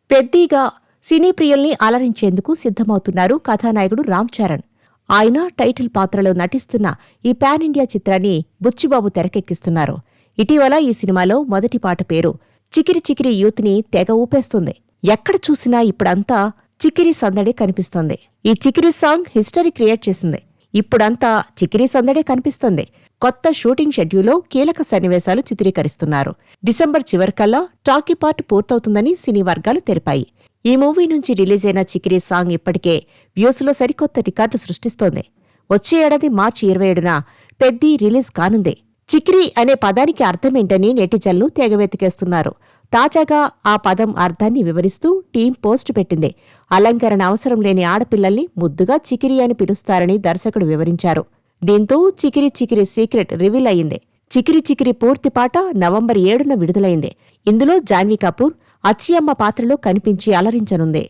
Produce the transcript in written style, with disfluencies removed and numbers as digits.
పెద్దీగా సినీ ప్రియుల్ని అలరించేందుకు సిద్ధమవుతున్నారు కథానాయకుడు రామ్ చరణ్. ఆయన టైటిల్ పాత్రలో నటిస్తున్న ఈ పాన్ ఇండియా చిత్రాన్ని బుచ్చిబాబు తెరకెక్కిస్తున్నారు. ఇటీవల ఈ సినిమాలో మొదటి పాట పేరు చికిరి చికిరి యూత్ని తెగ ఊపేస్తుంది. ఎక్కడ చూసినా ఇప్పుడంతా చికిరి సందడే కనిపిస్తోంది. ఈ చికిరి సాంగ్ హిస్టరీ క్రియేట్ చేసింది. ఇప్పుడంతా చికిరి సందడే కనిపిస్తోంది. కొత్త షూటింగ్ షెడ్యూల్లో కీలక సన్నివేశాలు చిత్రీకరిస్తున్నారు. డిసెంబర్ చివరికల్లా టాకీ పార్ట్ పూర్తవుతుందని సినీ వర్గాలు తెలిపాయి. ఈ మూవీ నుంచి రిలీజైన చికిరి సాంగ్ ఇప్పటికే వ్యూస్లో సరికొత్త రికార్డు సృష్టిస్తోంది. వచ్చే ఏడాది మార్చి 27న పెద్దీ రిలీజ్ కానుంది. చికిరి అనే పదానికి అర్థమేంటని నెటిజన్లు తెగవెతికేస్తున్నారు. తాజాగా ఆ పదం అర్థాన్ని వివరిస్తూ టీం పోస్టు పెట్టింది. అలంకరణ అవసరం లేని ఆడపిల్లల్ని ముద్దుగా చికిరి అని పిలుస్తారని దర్శకుడు వివరించారు. దీంతో చికిరి చికిరి సీక్రెట్ రివీల్ అయింది. చికిరి చికిరి పూర్తి పాట నవంబర్ 7న విడుదలైంది. ఇందులో జాన్వీ కపూర్ అచ్చియమ్మ పాత్రలో కనిపించి అలరించనుంది.